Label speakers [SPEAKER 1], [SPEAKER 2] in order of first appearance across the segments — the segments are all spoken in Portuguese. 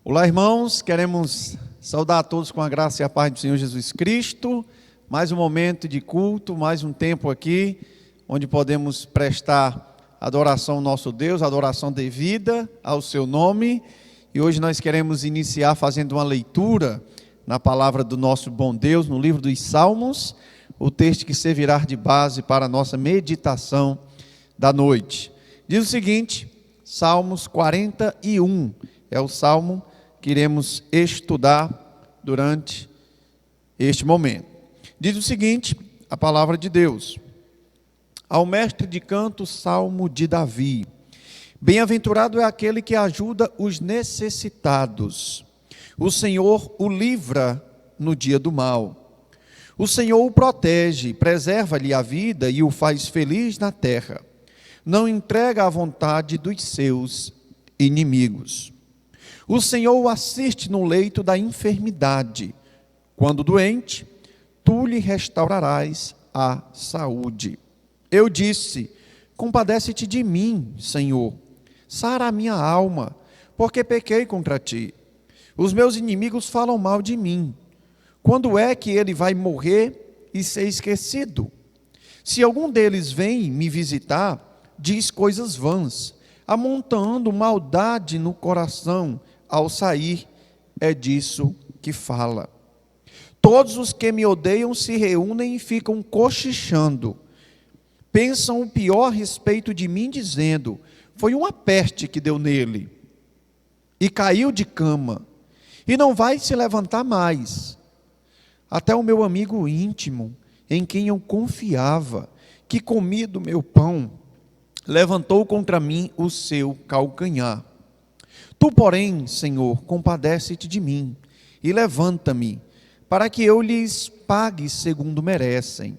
[SPEAKER 1] Olá, irmãos, queremos saudar a todos com a graça e a paz do Senhor Jesus Cristo. Mais um momento de culto, mais um tempo aqui, onde podemos prestar adoração ao nosso Deus, adoração devida ao seu nome. E hoje nós queremos iniciar fazendo uma leitura na palavra do nosso bom Deus, no livro dos Salmos, o texto que servirá de base para a nossa meditação da noite. Diz o seguinte, Salmos 41, é o salmo que iremos estudar durante este momento. Diz o seguinte, a palavra de Deus: ao mestre de canto, salmo de Davi. Bem-aventurado é aquele que ajuda os necessitados. O Senhor o livra no dia do mal. O Senhor o protege, preserva-lhe a vida e o faz feliz na terra. Não entrega à vontade dos seus inimigos. O Senhor o assiste no leito da enfermidade. Quando doente, tu lhe restaurarás a saúde. Eu disse: compadece-te de mim, Senhor. Sara a minha alma, porque pequei contra ti. Os meus inimigos falam mal de mim. Quando é que ele vai morrer e ser esquecido? Se algum deles vem me visitar, diz coisas vãs, amontando maldade no coração. Ao sair, é disso que fala. Todos os que me odeiam se reúnem e ficam cochichando. Pensam o pior a respeito de mim, dizendo: foi uma peste que deu nele. E caiu de cama, e não vai se levantar mais. Até o meu amigo íntimo, em quem eu confiava, que comia do meu pão, levantou contra mim o seu calcanhar. Tu, porém, Senhor, compadece-te de mim e levanta-me, para que eu lhes pague segundo merecem.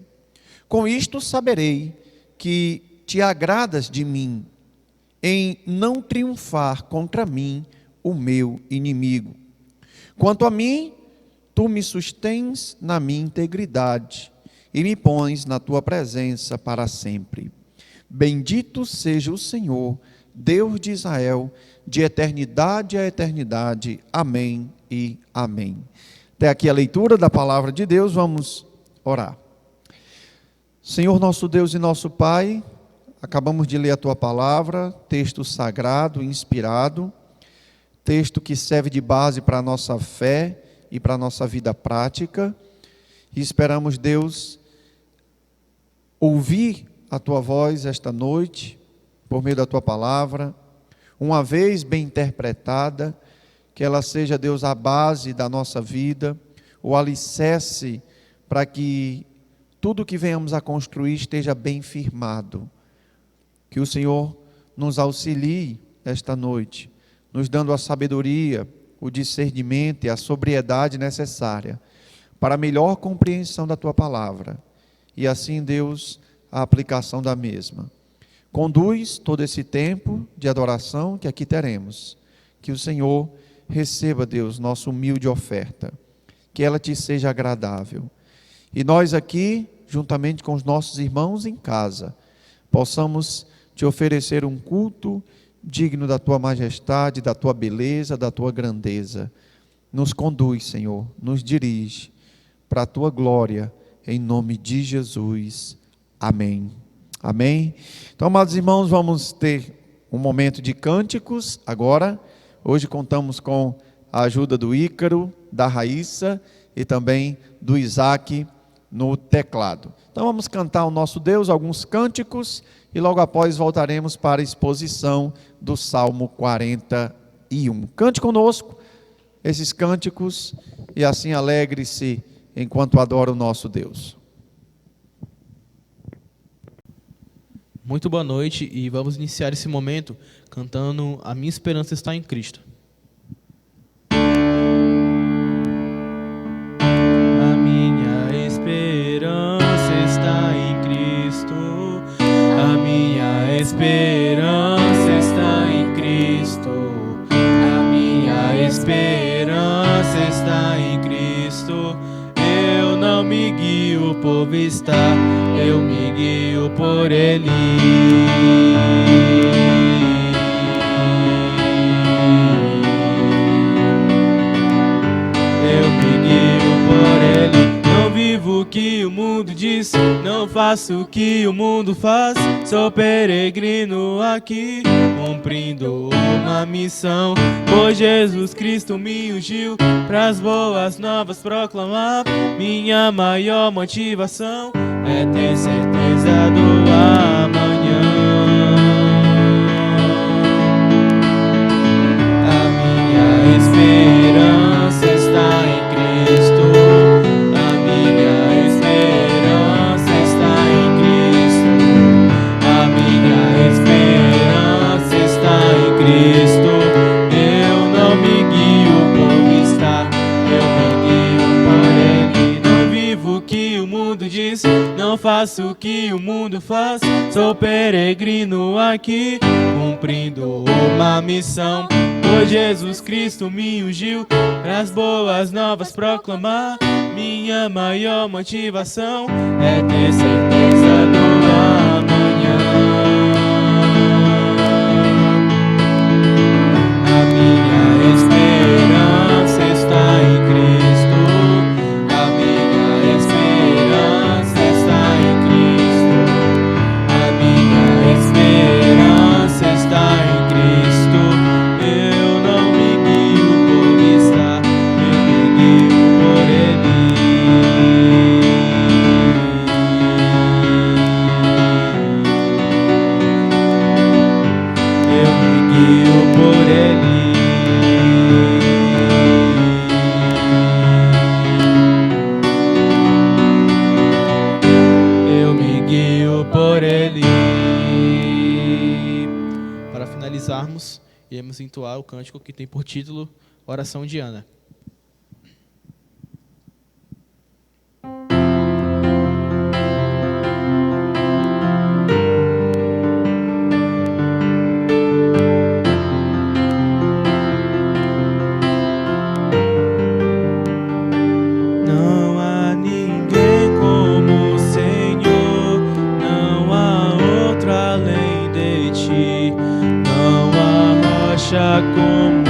[SPEAKER 1] Com isto saberei que te agradas de mim, em não triunfar contra mim o meu inimigo. Quanto a mim, tu me sustens na minha integridade e me pões na tua presença para sempre. Bendito seja o Senhor, Deus de Israel, de eternidade a eternidade. Amém e amém. Até aqui a leitura da palavra de Deus, vamos orar. Senhor nosso Deus e nosso Pai, acabamos de ler a tua palavra, texto sagrado, inspirado, texto que serve de base para a nossa fé e para a nossa vida prática, e esperamos, Deus, ouvir a tua voz esta noite, por meio da tua palavra, uma vez bem interpretada, que ela seja, Deus, a base da nossa vida, o alicerce para que tudo que venhamos a construir esteja bem firmado. Que o Senhor nos auxilie esta noite, nos dando a sabedoria, o discernimento e a sobriedade necessária para a melhor compreensão da tua palavra. E assim, Deus, a aplicação da mesma. Conduz todo esse tempo de adoração que aqui teremos. Que o Senhor receba, Deus, nossa humilde oferta. Que ela te seja agradável. E nós aqui, juntamente com os nossos irmãos em casa, possamos te oferecer um culto digno da tua majestade, da tua beleza, da tua grandeza. Nos conduz, Senhor, nos dirige para a tua glória, em nome de Jesus. Amém. Amém. Então, amados irmãos, vamos ter um momento de cânticos agora. Hoje contamos com a ajuda do Ícaro, da Raíssa e também do Isaac no teclado. Então vamos cantar ao nosso Deus alguns cânticos e logo após voltaremos para a exposição do Salmo 41. Cante conosco esses cânticos e assim alegre-se enquanto adora o nosso Deus.
[SPEAKER 2] Muito boa noite e vamos iniciar esse momento cantando A Minha Esperança Está em Cristo. A minha esperança está em Cristo. A minha esperança está em Cristo. A minha esperança está em Cristo. Eu não me guio por vista, eu me guio por Ele. diz, não faço o que o mundo faz. Sou peregrino aqui, cumprindo uma missão. Pois Jesus Cristo me ungiu pras boas novas proclamar. Minha maior motivação é ter certeza do amanhã. A minha esperança está em Cristo. A minha esperança está em Cristo. A minha esperança está em Cristo. Eu não me guio por vista, eu me guio por Ele. Não vivo o que o mundo diz, não faço o que o mundo faz. Sou peregrino aqui, cumprindo uma missão. Pois Jesus Cristo me ungiu pras boas novas proclamar. Minha maior motivação é ter certeza do amanhã. A minha esperança está em Cristo. A minha esperança está em Cristo. A minha esperança está em Cristo. Eu não me guio por vista, eu me guio por Ele. Eu me guio por Ele. Eu me guio por Ele. Para finalizarmos, iremos entoar o cântico que tem por título Oração de Ana. Não há ninguém como o Senhor, não há outro além de ti, não há rocha como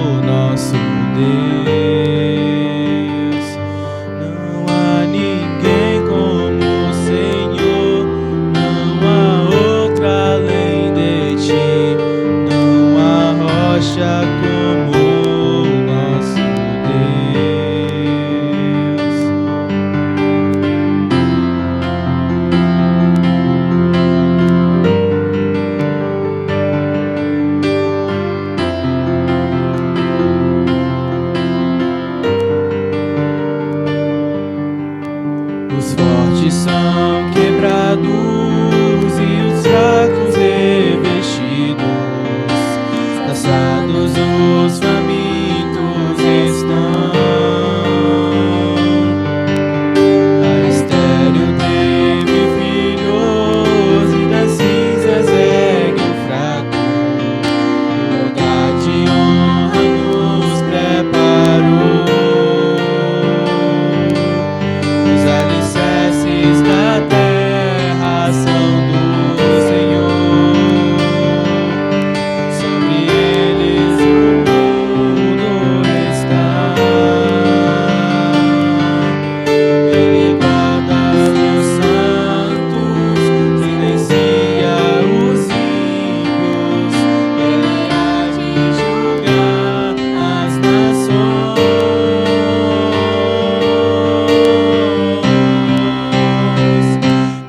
[SPEAKER 2] o nosso Deus. Não há ninguém como o Senhor, não há outro além de ti, não há rocha como o nosso Deus. Os fortes são quebrados e os fracos revestidos, cansados os famintos estão. A estéril teve filhos e das cinzas ergue o fraco. Lugar de honra nos preparou. Os alicerces da terra são do Senhor. Sobre eles o mundo está. Ele guarda os santos, silencia os ímpios. Ele há de julgar as nações.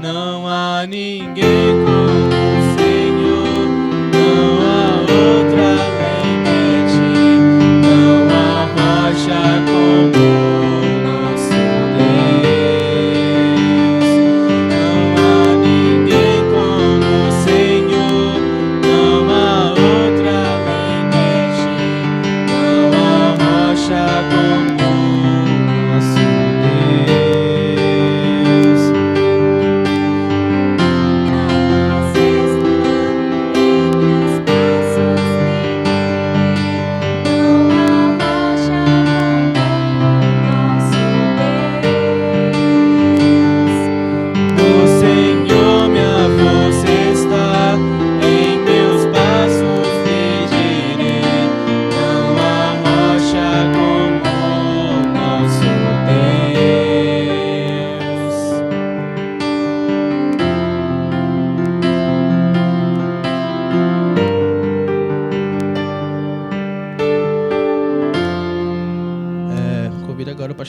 [SPEAKER 2] Não há ninguém como o Senhor, não há outra além de ti, não há rocha como o nosso Deus. Não há ninguém como o Senhor, não há outra além de ti, não há rocha como o nosso Deus.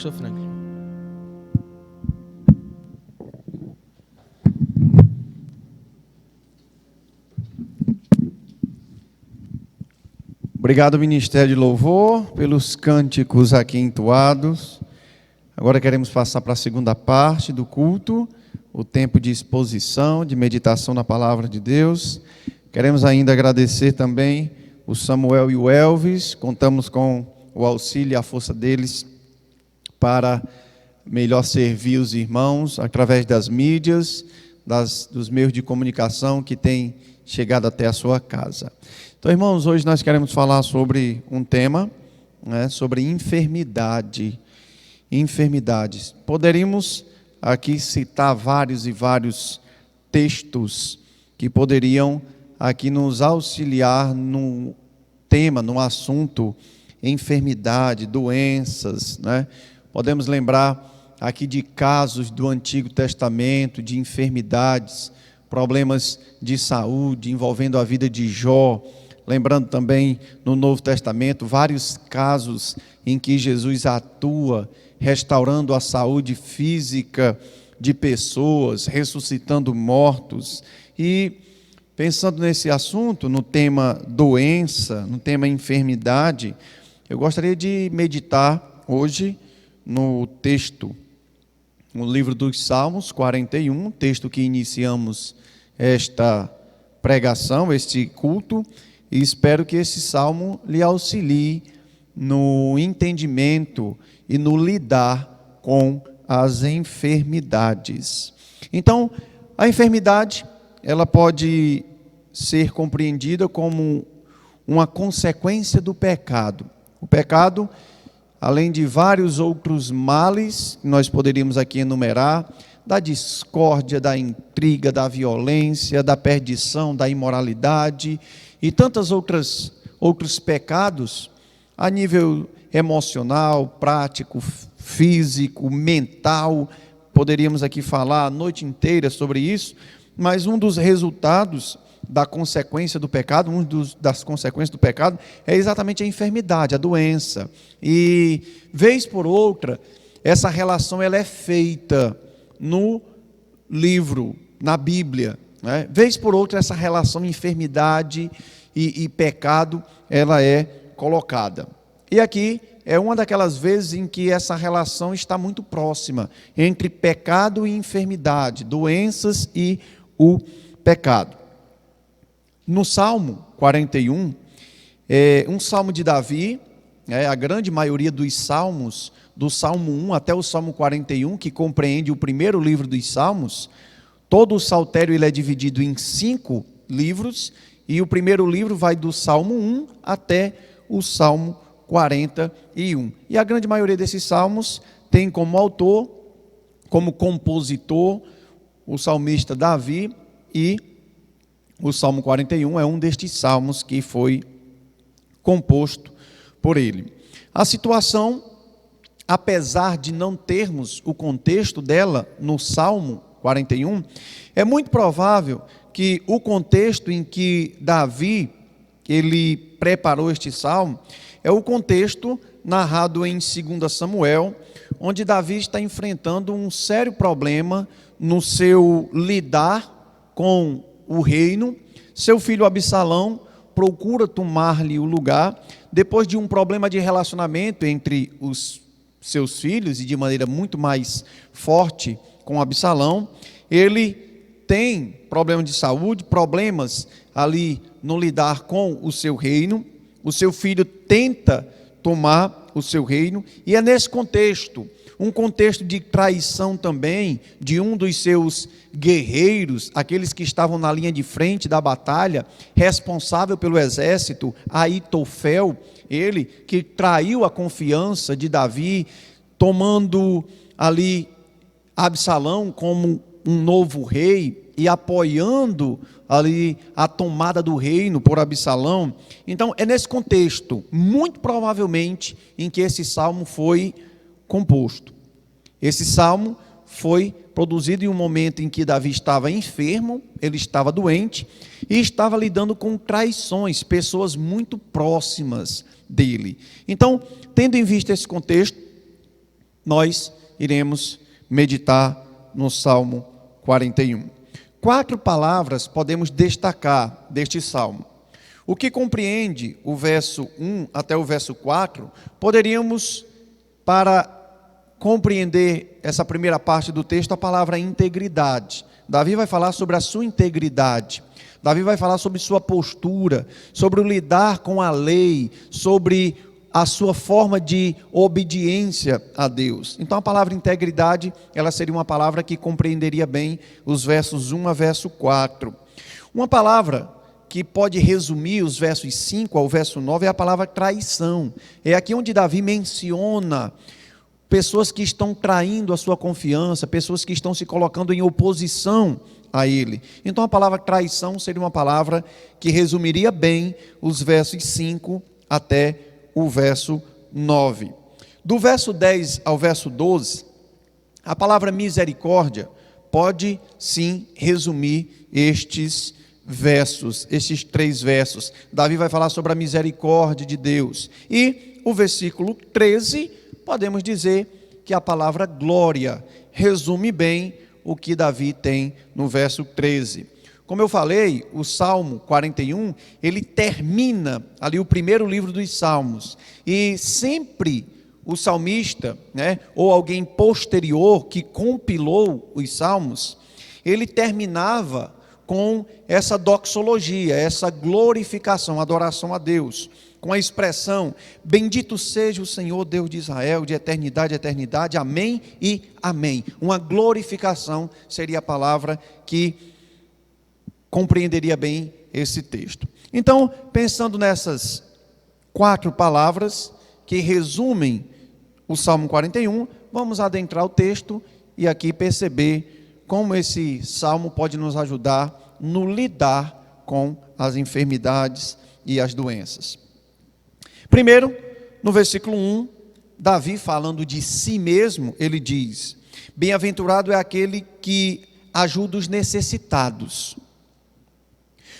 [SPEAKER 2] pastor Franklin.
[SPEAKER 1] Obrigado, Ministério de Louvor, pelos cânticos aqui entoados. Agora queremos passar para a segunda parte do culto, o tempo de exposição, de meditação na Palavra de Deus. Queremos ainda agradecer também o Samuel e o Elvis. Contamos com o auxílio e a força deles para melhor servir os irmãos através das mídias, dos meios de comunicação que têm chegado até a sua casa. Então, irmãos, hoje nós queremos falar sobre um tema, sobre enfermidade. Enfermidades. Poderíamos aqui citar vários e vários textos que poderiam aqui nos auxiliar no tema, no assunto enfermidade, doenças, né? Podemos lembrar aqui de casos do Antigo Testamento, de enfermidades, problemas de saúde envolvendo a vida de Jó. Lembrando também no Novo Testamento vários casos em que Jesus atua, restaurando a saúde física de pessoas, ressuscitando mortos. E pensando nesse assunto, no tema doença, no tema enfermidade, eu gostaria de meditar hoje no texto, no livro dos Salmos 41, texto que iniciamos esta pregação, este culto, e espero que esse salmo lhe auxilie no entendimento e no lidar com as enfermidades. Então, a enfermidade, ela pode ser compreendida como uma consequência do pecado. O pecado, além de vários outros males que nós poderíamos aqui enumerar, da discórdia, da intriga, da violência, da perdição, da imoralidade e tantos outros pecados a nível emocional, prático, físico, mental. Poderíamos aqui falar a noite inteira sobre isso, mas um dos resultados da consequência do pecado, das consequências do pecado é exatamente a enfermidade, a doença. E, vez por outra, essa relação ela é feita no livro, na Bíblia, né? Vez por outra, essa relação enfermidade e pecado, ela é colocada. E aqui é uma daquelas vezes em que essa relação está muito próxima entre pecado e enfermidade, doenças e o pecado. No Salmo 41, um salmo de Davi, a grande maioria dos salmos, do Salmo 1 até o Salmo 41, que compreende o primeiro livro dos Salmos, todo o saltério ele é dividido em 5 livros, e o primeiro livro vai do Salmo 1 até o Salmo 41. E a grande maioria desses salmos tem como autor, como compositor, o salmista Davi, e o Salmo 41 é um destes salmos que foi composto por ele. A situação, apesar de não termos o contexto dela no Salmo 41, é muito provável que o contexto em que Davi ele preparou este salmo é o contexto narrado em 2 Samuel, onde Davi está enfrentando um sério problema no seu lidar com o reino. Seu filho Absalão procura tomar-lhe o lugar, depois de um problema de relacionamento entre os seus filhos, e de maneira muito mais forte com Absalão. Ele tem problema de saúde, problemas ali no lidar com o seu reino. O seu filho tenta tomar o seu reino, e é nesse contexto, um contexto de traição também, de um dos seus guerreiros, aqueles que estavam na linha de frente da batalha, responsável pelo exército, Aitofel, ele que traiu a confiança de Davi, tomando ali Absalão como um novo rei e apoiando ali a tomada do reino por Absalão. Então é nesse contexto, muito provavelmente, em que esse salmo foi composto. Esse salmo foi produzido em um momento em que Davi estava enfermo, ele estava doente e estava lidando com traições, pessoas muito próximas dele. Então, tendo em vista esse contexto, nós iremos meditar no Salmo 41. 4 palavras podemos destacar deste salmo. O que compreende o verso 1 até o verso 4, poderíamos, para compreender essa primeira parte do texto, a palavra integridade. Davi vai falar sobre a sua integridade. Davi vai falar sobre sua postura, sobre o lidar com a lei, sobre a sua forma de obediência a Deus. Então a palavra integridade, ela seria uma palavra que compreenderia bem os versos 1 a verso 4. Uma palavra que pode resumir os versos 5 ao verso 9 é a palavra traição. É aqui onde Davi menciona pessoas que estão traindo a sua confiança, pessoas que estão se colocando em oposição a ele. Então a palavra traição seria uma palavra que resumiria bem os versos 5 até o verso 9. Do verso 10 ao verso 12, a palavra misericórdia pode sim resumir estes versos, estes 3 versos. Davi vai falar sobre a misericórdia de Deus. E o versículo 13, podemos dizer que a palavra glória resume bem o que Davi tem no verso 13. Como eu falei, o Salmo 41, ele termina ali o primeiro livro dos Salmos. E sempre o salmista, ou alguém posterior que compilou os Salmos, ele terminava com essa doxologia, essa glorificação, adoração a Deus, com a expressão: bendito seja o Senhor Deus de Israel, de eternidade a eternidade, amém e amém. Uma glorificação seria a palavra que compreenderia bem esse texto. Então, pensando nessas 4 palavras que resumem o Salmo 41, vamos adentrar o texto e aqui perceber como esse salmo pode nos ajudar no lidar com as enfermidades e as doenças. Primeiro, no versículo 1, Davi, falando de si mesmo, ele diz: bem-aventurado é aquele que ajuda os necessitados.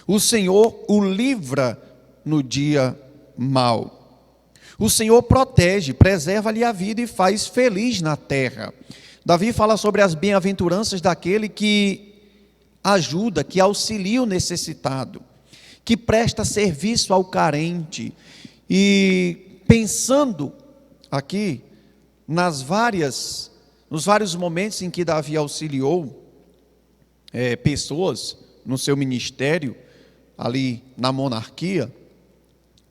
[SPEAKER 1] O Senhor o livra no dia mau. O Senhor protege, preserva-lhe a vida e faz feliz na terra. Davi fala sobre as bem-aventuranças daquele que ajuda, que auxilia o necessitado, que presta serviço ao carente. E pensando aqui nos vários momentos em que Davi auxiliou pessoas no seu ministério, ali na monarquia,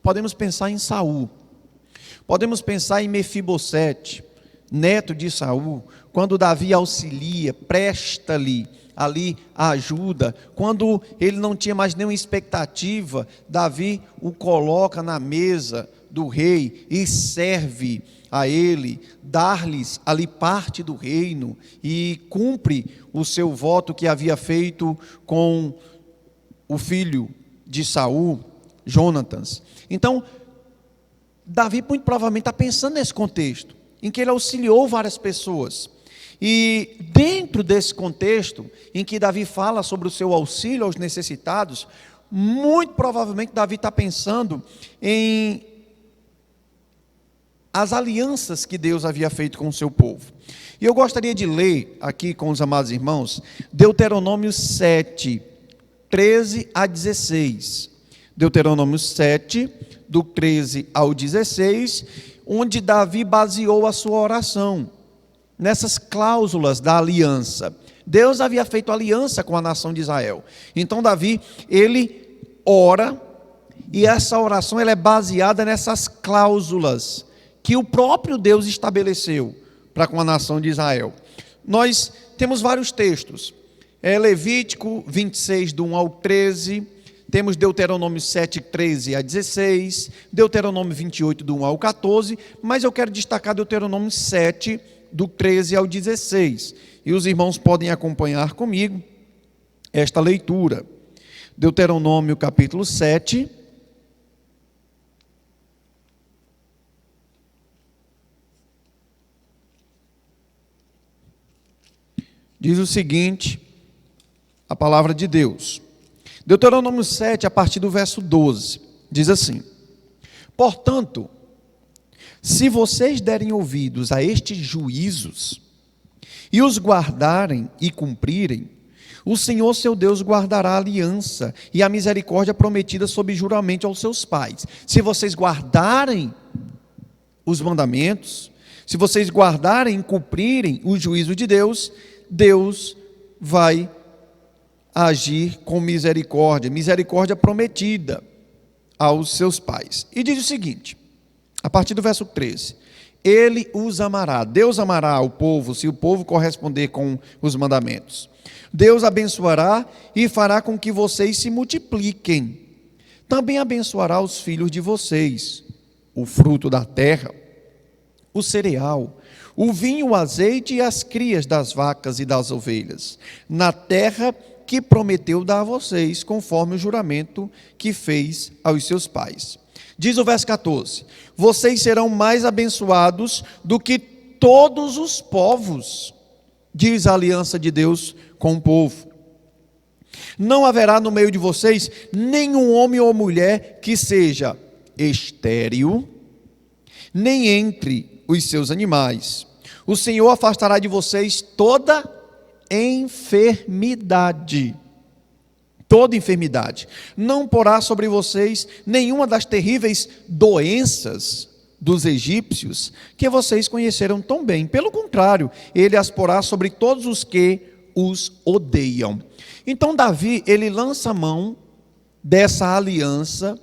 [SPEAKER 1] podemos pensar em Saul, podemos pensar em Mefibosete, neto de Saul, quando Davi auxilia, presta-lhe ali a ajuda, quando ele não tinha mais nenhuma expectativa, Davi o coloca na mesa do rei e serve a ele, dar-lhes ali parte do reino e cumpre o seu voto que havia feito com o filho de Saul, Jonatas. Então, Davi muito provavelmente está pensando nesse contexto, em que ele auxiliou várias pessoas. E dentro desse contexto, em que Davi fala sobre o seu auxílio aos necessitados, muito provavelmente Davi está pensando em as alianças que Deus havia feito com o seu povo. E eu gostaria de ler aqui com os amados irmãos, Deuteronômio 7, 13 a 16. Deuteronômio 7, do 13 ao 16, onde Davi baseou a sua oração nessas cláusulas da aliança. Deus havia feito aliança com a nação de Israel. Então Davi, ele ora, e essa oração ela é baseada nessas cláusulas que o próprio Deus estabeleceu para com a nação de Israel. Nós temos vários textos. Levítico 26, do 1 ao 13, temos Deuteronômio 7, 13 a 16, Deuteronômio 28, do 1 ao 14, mas eu quero destacar Deuteronômio 7, do 13 ao 16, e os irmãos podem acompanhar comigo esta leitura. Deuteronômio capítulo 7, diz o seguinte, a palavra de Deus. Deuteronômio 7, a partir do verso 12, diz assim: portanto, Se vocês derem ouvidos a estes juízos e os guardarem e cumprirem, o Senhor seu Deus guardará a aliança e a misericórdia prometida sob juramento aos seus pais. Se vocês guardarem os mandamentos, se vocês guardarem e cumprirem o juízo de Deus, Deus vai agir com misericórdia, misericórdia prometida aos seus pais. E diz o seguinte, a partir do verso 13: Ele os amará, Deus amará o povo, se o povo corresponder com os mandamentos. Deus abençoará e fará com que vocês se multipliquem. Também abençoará os filhos de vocês, o fruto da terra, o cereal, o vinho, o azeite e as crias das vacas e das ovelhas, na terra que prometeu dar a vocês, conforme o juramento que fez aos seus pais. Diz o verso 14: Vocês serão mais abençoados do que todos os povos, diz a aliança de Deus com o povo. Não haverá no meio de vocês nenhum homem ou mulher que seja estéril, nem entre os seus animais. O Senhor afastará de vocês toda enfermidade. Toda enfermidade. Não porá sobre vocês nenhuma das terríveis doenças dos egípcios que vocês conheceram tão bem. Pelo contrário, ele as porá sobre todos os que os odeiam. Então Davi, ele lança a mão dessa aliança,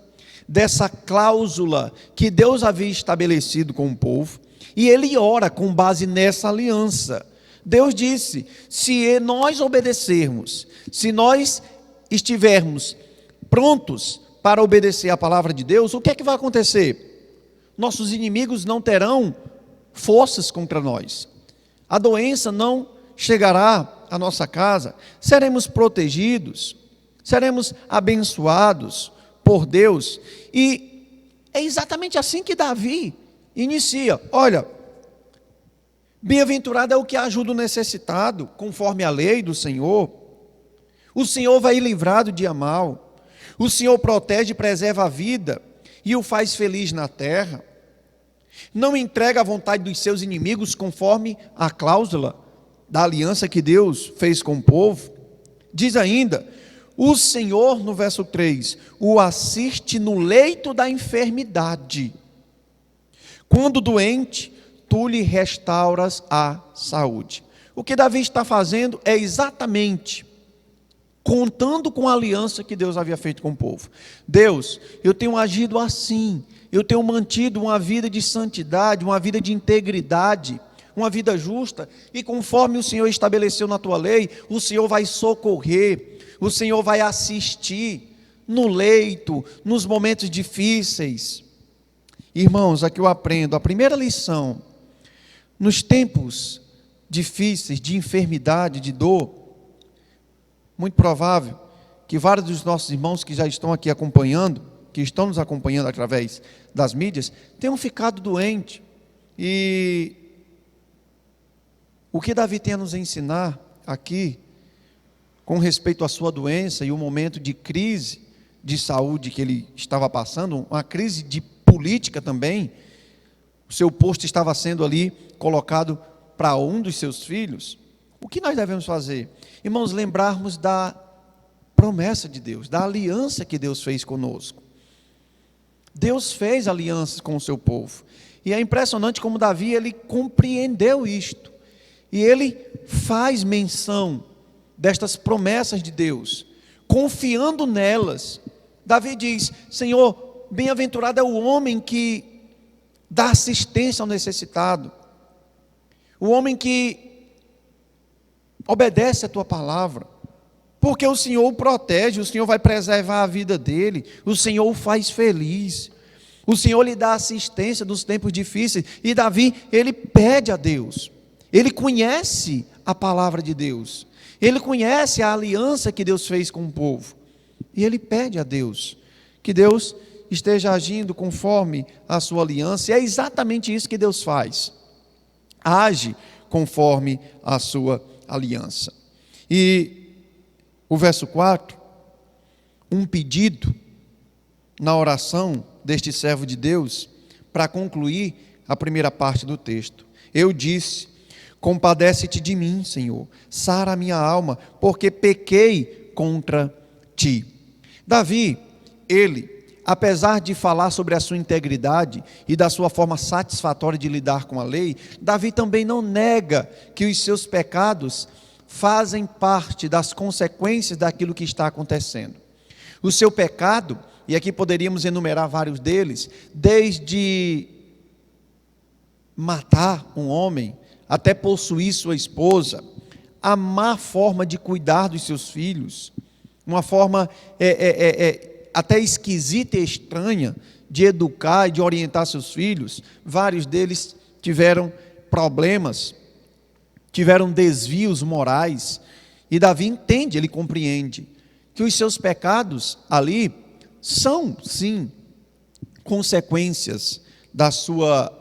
[SPEAKER 1] dessa cláusula que Deus havia estabelecido com o povo, e ele ora com base nessa aliança. Deus disse: se nós obedecermos, se nós estivermos prontos para obedecer a palavra de Deus, o que é que vai acontecer? Nossos inimigos não terão forças contra nós, a doença não chegará à nossa casa, seremos protegidos, seremos abençoados por Deus. E é exatamente assim que Davi inicia. Olha, bem-aventurado é o que ajuda o necessitado, conforme a lei do Senhor. O Senhor vai livrar do dia mal, o Senhor protege e preserva a vida, e o faz feliz na terra. Não entrega a vontade dos seus inimigos, conforme a cláusula da aliança que Deus fez com o povo. Diz ainda: o Senhor, no verso 3, o assiste no leito da enfermidade. Quando doente, tu lhe restauras a saúde. O que Davi está fazendo é exatamente contando com a aliança que Deus havia feito com o povo. Deus, eu tenho agido assim, eu tenho mantido uma vida de santidade, uma vida de integridade, uma vida justa, e conforme o Senhor estabeleceu na tua lei, o Senhor vai socorrer, o Senhor vai assistir no leito, nos momentos difíceis. Irmãos, aqui eu aprendo a primeira lição: nos tempos difíceis, de enfermidade, de dor, muito provável que vários dos nossos irmãos que já estão aqui acompanhando, que estão nos acompanhando através das mídias, tenham ficado doentes. E o que Davi tem a nos ensinar aqui, com respeito à sua doença e o momento de crise de saúde que ele estava passando, uma crise de política também, o seu posto estava sendo ali colocado para um dos seus filhos. O que nós devemos fazer? Irmãos, lembrarmos da promessa de Deus, da aliança que Deus fez conosco. Deus fez alianças com o seu povo, e é impressionante como Davi, ele compreendeu isto, e ele faz menção destas promessas de Deus, confiando nelas. Davi diz: Senhor, bem-aventurado é o homem que dá assistência ao necessitado, o homem que obedece a tua palavra, porque o Senhor o protege, o Senhor vai preservar a vida dele, o Senhor o faz feliz, o Senhor lhe dá assistência nos tempos difíceis. E Davi, ele pede a Deus, ele conhece a palavra de Deus, ele conhece a aliança que Deus fez com o povo, e ele pede a Deus que Deus esteja agindo conforme a sua aliança. E é exatamente isso que Deus faz, age conforme a sua aliança. E o verso 4, um pedido na oração deste servo de Deus, para concluir a primeira parte do texto. Eu disse: compadece-te de mim, Senhor, sara a minha alma, porque pequei contra ti. Davi, ele, apesar de falar sobre a sua integridade e da sua forma satisfatória de lidar com a lei, Davi também não nega que os seus pecados fazem parte das consequências daquilo que está acontecendo. O seu pecado, e aqui poderíamos enumerar vários deles, desde matar um homem, até possuir sua esposa, a má forma de cuidar dos seus filhos, uma forma até esquisita e estranha de educar e de orientar seus filhos. Vários deles tiveram problemas, tiveram desvios morais, e Davi entende, ele compreende, que os seus pecados ali são, sim, consequências da sua,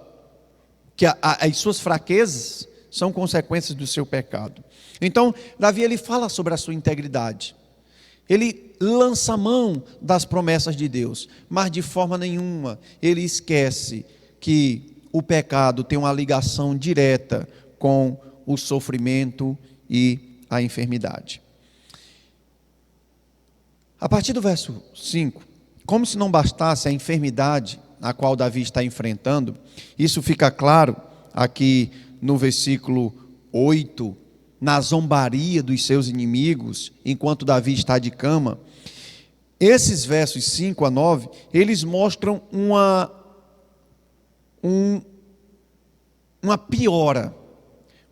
[SPEAKER 1] que as suas fraquezas são consequências do seu pecado. Então, Davi, ele fala sobre a sua integridade, ele lança mão das promessas de Deus, mas de forma nenhuma ele esquece que o pecado tem uma ligação direta com o sofrimento e a enfermidade. A partir do verso 5, como se não bastasse a enfermidade a qual Davi está enfrentando, isso fica claro aqui no versículo 8, na zombaria dos seus inimigos, enquanto Davi está de cama. Esses versos 5 a 9, eles mostram uma piora,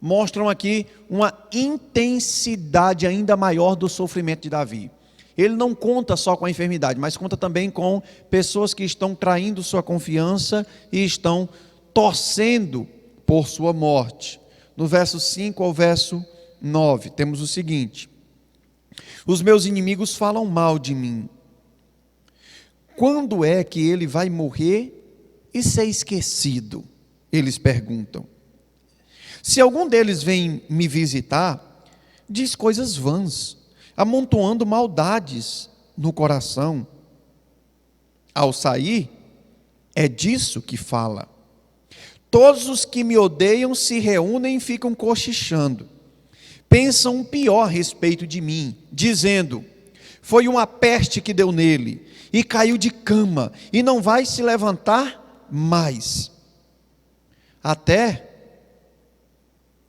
[SPEAKER 1] mostram aqui uma intensidade ainda maior do sofrimento de Davi. Ele não conta só com a enfermidade, mas conta também com pessoas que estão traindo sua confiança e estão torcendo por sua morte. No verso 5 ao verso 9, temos o seguinte: os meus inimigos falam mal de mim. Quando é que ele vai morrer e ser esquecido? Eles perguntam. Se algum deles vem me visitar, diz coisas vãs, amontoando maldades no coração. Ao sair, é disso que fala. Todos os que me odeiam se reúnem e ficam cochichando. Pensam pior a respeito de mim, dizendo: foi uma peste que deu nele, e caiu de cama, e não vai se levantar mais. Até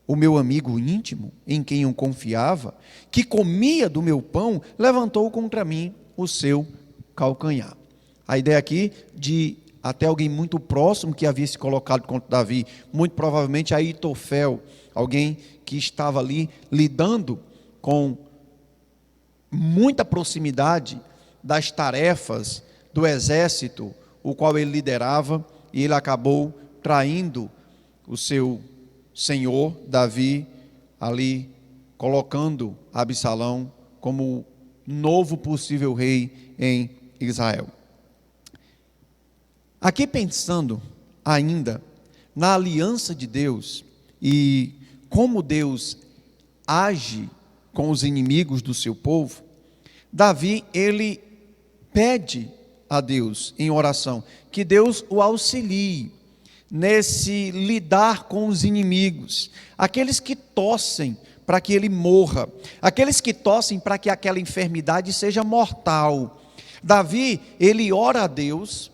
[SPEAKER 1] o meu amigo íntimo, em quem eu confiava, que comia do meu pão, levantou contra mim o seu calcanhar. A ideia aqui de até alguém muito próximo que havia se colocado contra Davi, muito provavelmente Aitofel, alguém que estava ali lidando com muita proximidade das tarefas do exército, o qual ele liderava, e ele acabou traindo o seu senhor Davi, ali colocando Absalão como novo possível rei em Israel. Aqui pensando ainda na aliança de Deus e como Deus age com os inimigos do seu povo, Davi, ele pede a Deus em oração que Deus o auxilie nesse lidar com os inimigos, aqueles que torcem para que ele morra, aqueles que torcem para que aquela enfermidade seja mortal. Davi, ele ora a Deus,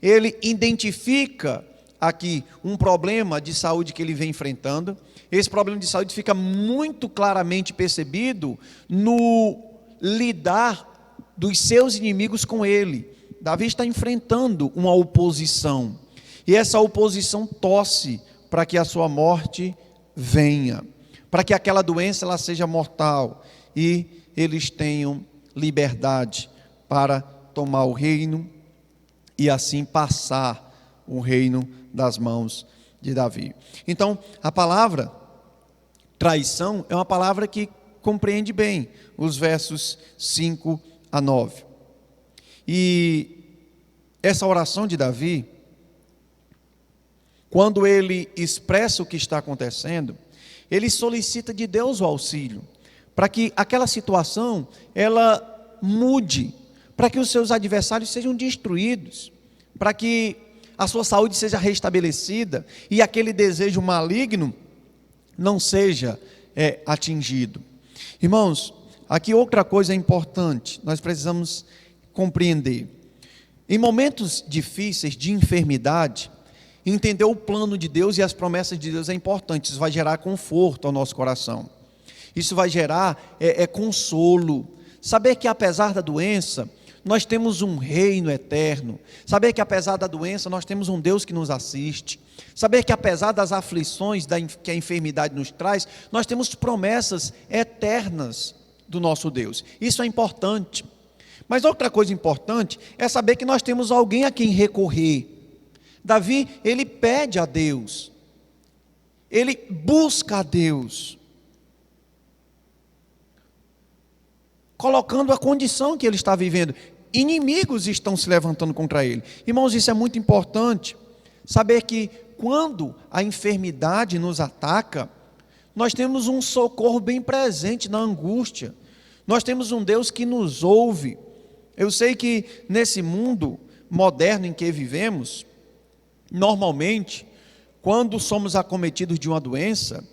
[SPEAKER 1] ele identifica aqui um problema de saúde que ele vem enfrentando. Esse problema de saúde fica muito claramente percebido no lidar dos seus inimigos com ele. Davi está enfrentando uma oposição, e essa oposição torce para que a sua morte venha, para que aquela doença ela seja mortal, e eles tenham liberdade para tomar o reino e assim passar o reino das mãos de Davi. Então, a palavra traição é uma palavra que compreende bem os versos 5 a 9. E essa oração de Davi, quando ele expressa o que está acontecendo, ele solicita de Deus o auxílio, para que aquela situação ela mude, para que os seus adversários sejam destruídos, para que a sua saúde seja restabelecida e aquele desejo maligno não seja atingido. Irmãos, aqui outra coisa importante, nós precisamos compreender. Em momentos difíceis de enfermidade, entender o plano de Deus e as promessas de Deus é importante. Isso vai gerar conforto ao nosso coração. Isso vai gerar consolo. Saber que apesar da doença, nós temos um reino eterno. Saber que apesar da doença, nós temos um Deus que nos assiste. Saber que apesar das aflições que a enfermidade nos traz, nós temos promessas eternas do nosso Deus. Isso é importante. Mas outra coisa importante é saber que nós temos alguém a quem recorrer. Davi, ele pede a Deus, ele busca a Deus, colocando a condição que ele está vivendo. Inimigos estão se levantando contra ele. Irmãos, isso é muito importante, saber que quando a enfermidade nos ataca, nós temos um socorro bem presente na angústia. Nós temos um Deus que nos ouve. Eu sei que nesse mundo moderno em que vivemos, normalmente, quando somos acometidos de uma doença,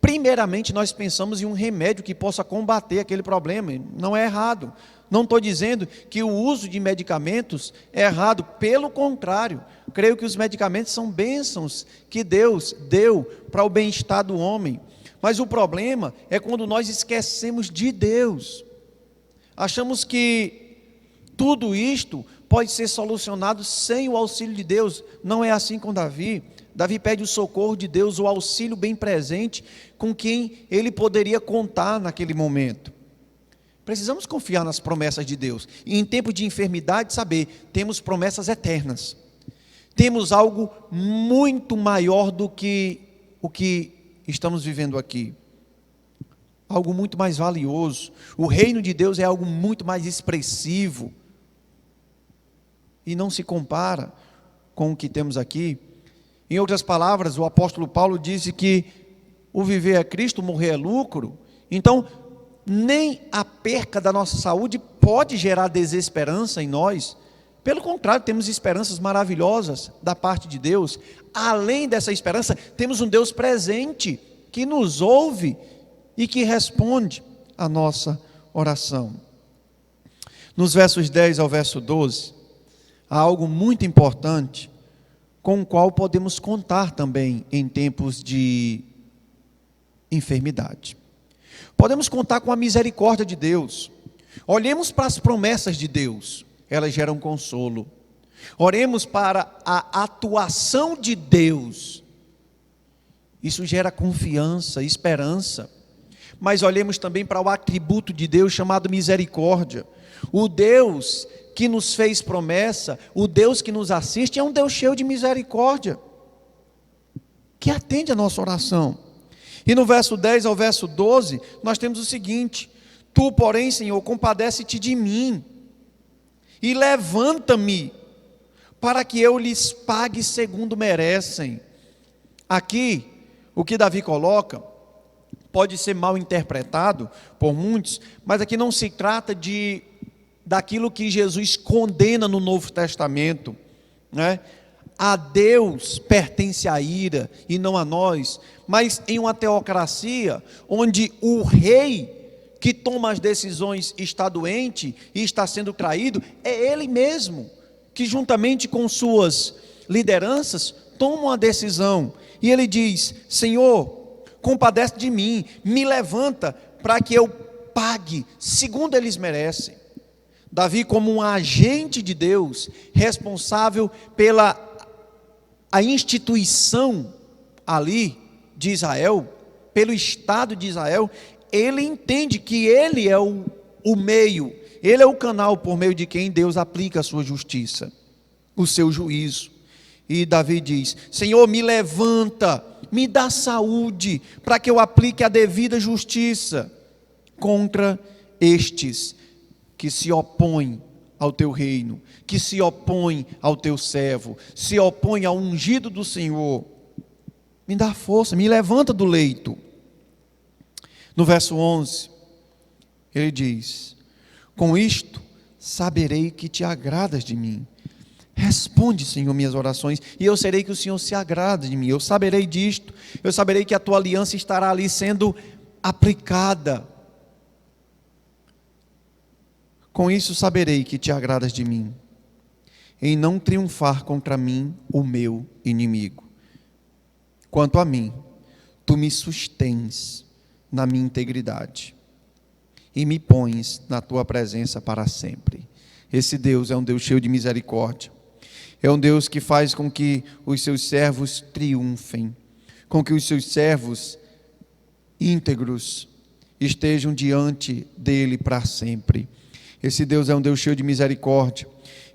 [SPEAKER 1] primeiramente nós pensamos em um remédio que possa combater aquele problema. Não é errado. Não estou dizendo que o uso de medicamentos é errado. Pelo contrário, creio que os medicamentos são bênçãos que Deus deu para o bem-estar do homem. Mas o problema é quando nós esquecemos de Deus. Achamos que tudo isto pode ser solucionado sem o auxílio de Deus. Não é assim com Davi. Davi pede o socorro de Deus, o auxílio bem presente com quem ele poderia contar naquele momento. Precisamos confiar nas promessas de Deus. E em tempo de enfermidade, saber, temos promessas eternas. Temos algo muito maior do que o que estamos vivendo aqui. Algo muito mais valioso. O reino de Deus é algo muito mais expressivo. E não se compara com o que temos aqui. Em outras palavras, o apóstolo Paulo disse que o viver é Cristo, morrer é lucro. Então, nem a perca da nossa saúde pode gerar desesperança em nós. Pelo contrário, temos esperanças maravilhosas da parte de Deus. Além dessa esperança, temos um Deus presente que nos ouve e que responde a nossa oração. Nos versos 10 ao verso 12, há algo muito importante com o qual podemos contar também em tempos de enfermidade. Podemos contar com a misericórdia de Deus. Olhemos para as promessas de Deus, elas geram consolo. Oremos para a atuação de Deus, isso gera confiança, esperança. Mas olhemos também para o atributo de Deus chamado misericórdia. O Deus que nos fez promessa, o Deus que nos assiste, é um Deus cheio de misericórdia, que atende a nossa oração. E no verso 10 ao verso 12, nós temos o seguinte: Tu, porém, Senhor, compadece-te de mim, e levanta-me, para que eu lhes pague segundo merecem. Aqui, o que Davi coloca, pode ser mal interpretado por muitos, mas aqui não se trata daquilo que Jesus condena no Novo Testamento, né? A Deus pertence a ira e não a nós, mas em uma teocracia onde o rei que toma as decisões está doente e está sendo traído, é ele mesmo que juntamente com suas lideranças toma uma decisão, e ele diz: Senhor, compadece de mim, me levanta para que eu pague segundo eles merecem. Davi, como um agente de Deus, responsável pela a instituição ali de Israel, pelo Estado de Israel, ele entende que ele é o meio, ele é o canal por meio de quem Deus aplica a sua justiça, o seu juízo. E Davi diz: Senhor, me levanta, me dá saúde, para que eu aplique a devida justiça contra estes que se opõem ao teu reino, que se opõem ao teu servo, se opõem ao ungido do Senhor. Me dá força, me levanta do leito. No verso 11, ele diz: Com isto saberei que te agradas de mim, Responde, Senhor, minhas orações, e eu serei que o Senhor se agrada de mim. Eu saberei disto, eu saberei que a tua aliança estará ali sendo aplicada. Com isso saberei que te agradas de mim, em não triunfar contra mim o meu inimigo. Quanto a mim, tu me sustens na minha integridade e me pões na tua presença para sempre. Esse Deus é um Deus cheio de misericórdia. É um Deus que faz com que os seus servos triunfem, com que os seus servos íntegros estejam diante dele para sempre. Esse Deus é um Deus cheio de misericórdia,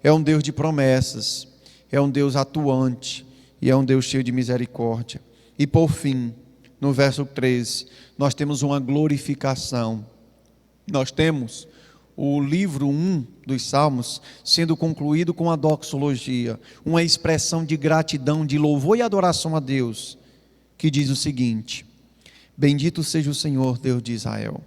[SPEAKER 1] é um Deus de promessas, é um Deus atuante e é um Deus cheio de misericórdia. E por fim, no verso 13, nós temos uma glorificação. Nós temos o livro 1 dos Salmos sendo concluído com a doxologia, uma expressão de gratidão, de louvor e adoração a Deus, que diz o seguinte: bendito seja o Senhor, Deus de Israel,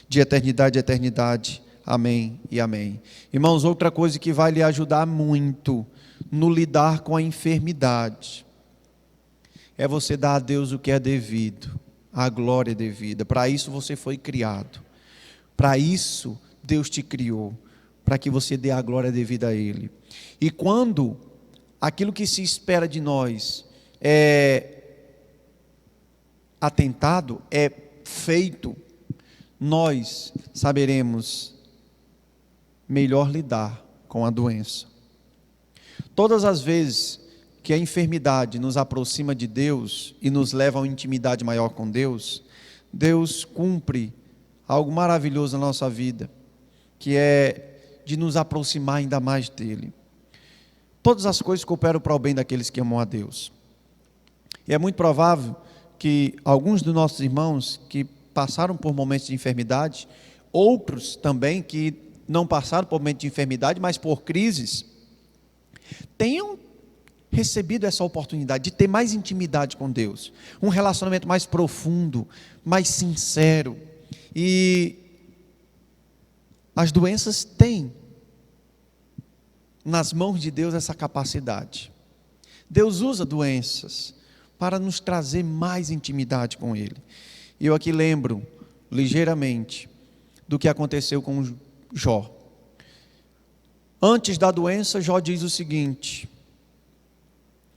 [SPEAKER 1] de eternidade a eternidade, amém e amém. Irmãos, outra coisa que vai lhe ajudar muito no lidar com a enfermidade é você dar a Deus o que é devido, a glória devida. Para isso você foi criado, para isso Deus te criou, para que você dê a glória devida a Ele. E quando aquilo que se espera de nós é atentado, é feito, nós saberemos melhor lidar com a doença. Todas as vezes que a enfermidade nos aproxima de Deus e nos leva a uma intimidade maior com Deus, Deus cumpre algo maravilhoso na nossa vida, que é de nos aproximar ainda mais dEle. Todas as coisas cooperam para o bem daqueles que amam a Deus. E é muito provável que alguns dos nossos irmãos que passaram por momentos de enfermidade, outros também que não passaram por momentos de enfermidade, mas por crises, tenham recebido essa oportunidade de ter mais intimidade com Deus, um relacionamento mais profundo, mais sincero. E as doenças têm nas mãos de Deus essa capacidade. Deus usa doenças para nos trazer mais intimidade com Ele. E eu aqui lembro ligeiramente do que aconteceu com Jó. Antes da doença, Jó diz o seguinte: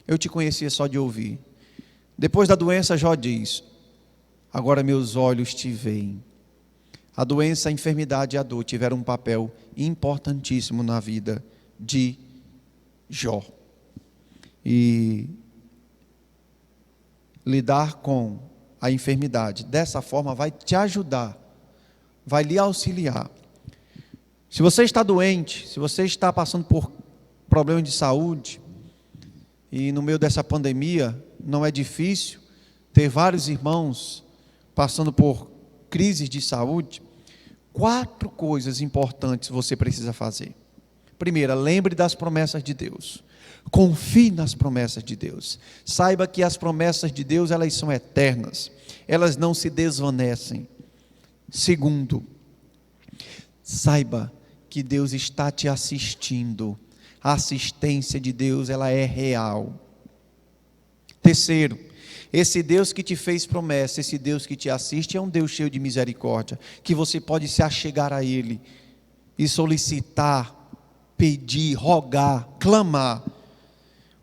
[SPEAKER 1] eu te conhecia só de ouvir. Depois da doença, Jó diz: agora meus olhos te veem. A doença, a enfermidade e a dor tiveram um papel importantíssimo na vida de Jó. E lidar com a enfermidade dessa forma vai te ajudar, vai lhe auxiliar. Se você está doente, se você está passando por problemas de saúde, e no meio dessa pandemia não é difícil ter vários irmãos passando por crises de saúde, 4 coisas importantes você precisa fazer. Primeira, lembre das promessas de Deus. Confie nas promessas de Deus. Saiba que as promessas de Deus, elas são eternas. Elas não se desvanecem. Segundo, saiba que Deus está te assistindo. A assistência de Deus, ela é real. Terceiro, esse Deus que te fez promessa, esse Deus que te assiste, é um Deus cheio de misericórdia, que você pode se achegar a Ele e solicitar, pedir, rogar, clamar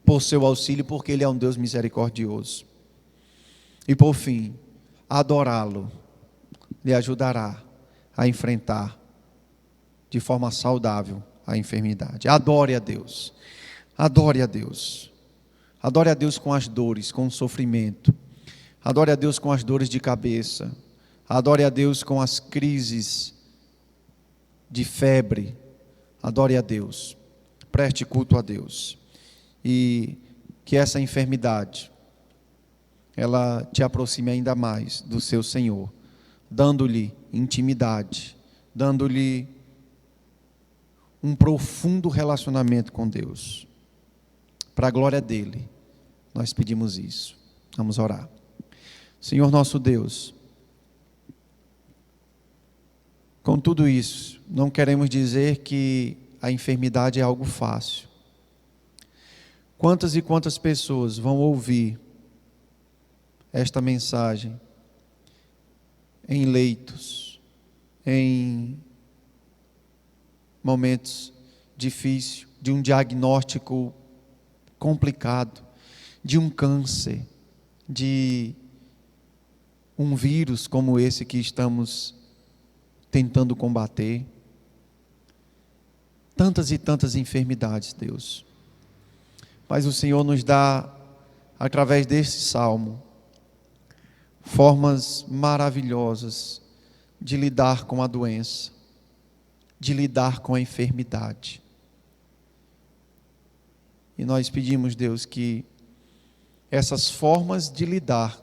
[SPEAKER 1] por seu auxílio, porque Ele é um Deus misericordioso. E por fim, adorá-lo lhe ajudará a enfrentar de forma saudável a enfermidade. Adore a Deus, adore a Deus, adore a Deus com as dores, com o sofrimento, adore a Deus com as dores de cabeça, adore a Deus com as crises de febre, adore a Deus, preste culto a Deus, e que essa enfermidade, ela te aproxime ainda mais do seu Senhor, dando-lhe intimidade, dando-lhe um profundo relacionamento com Deus. Para a glória dele, nós pedimos isso. Vamos orar. Senhor nosso Deus, com tudo isso, não queremos dizer que a enfermidade é algo fácil. Quantas e quantas pessoas vão ouvir esta mensagem em leitos, em momentos difíceis, de um diagnóstico complicado, de um câncer, de um vírus como esse que estamos tentando combater. Tantas e tantas enfermidades, Deus. Mas o Senhor nos dá, através desse salmo, formas maravilhosas de lidar com a doença, de lidar com a enfermidade. E nós pedimos, Deus, que essas formas de lidar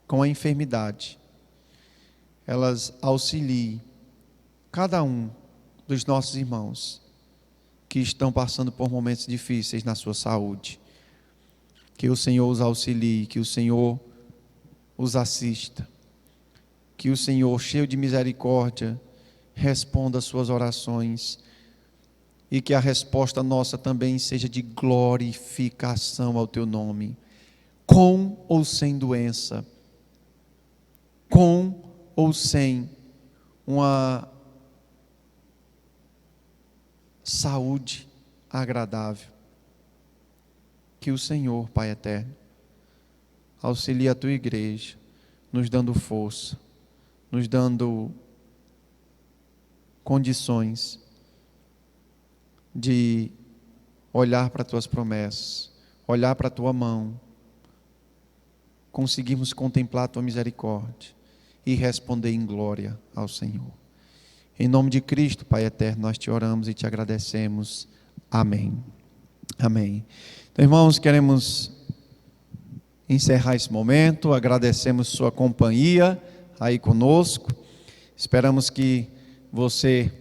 [SPEAKER 1] com a enfermidade, elas auxiliem cada um dos nossos irmãos que estão passando por momentos difíceis na sua saúde. Que o Senhor os auxilie, que o Senhor os assista, que o Senhor, cheio de misericórdia, responda às suas orações, e que a resposta nossa também seja de glorificação ao teu nome, com ou sem doença, com ou sem uma saúde agradável. Que o Senhor, Pai eterno, auxilie a tua igreja, nos dando força, nos dando condições de olhar para as tuas promessas, olhar para a tua mão, conseguirmos contemplar a tua misericórdia e responder em glória ao Senhor. Em nome de Cristo, Pai eterno, nós te oramos e te agradecemos. Amém. Amém. Então, irmãos, queremos encerrar esse momento, agradecemos sua companhia aí conosco, esperamos que você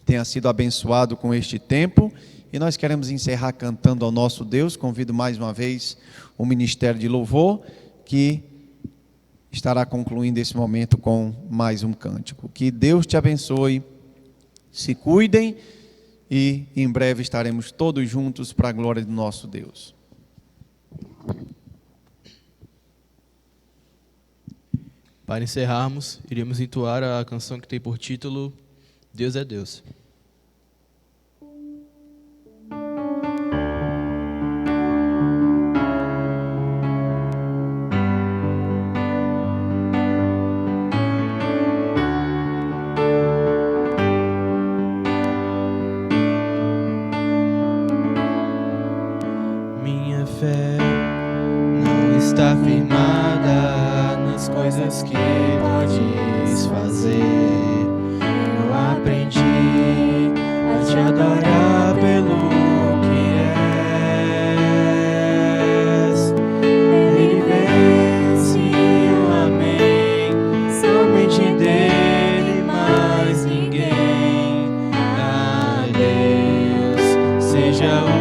[SPEAKER 1] tenha sido abençoado com este tempo, e nós queremos encerrar cantando ao nosso Deus. Convido mais uma vez o Ministério de Louvor, que estará concluindo esse momento com mais um cântico. Que Deus te abençoe, se cuidem, e em breve estaremos todos juntos para a glória do nosso Deus.
[SPEAKER 2] Para encerrarmos, iremos entoar a canção que tem por título Deus é Deus. Minha fé não está firmada nas coisas que podes fazer. Eu aprendi a te adorar pelo que és. Ele vence o amém, somente dele mais ninguém. A Deus seja o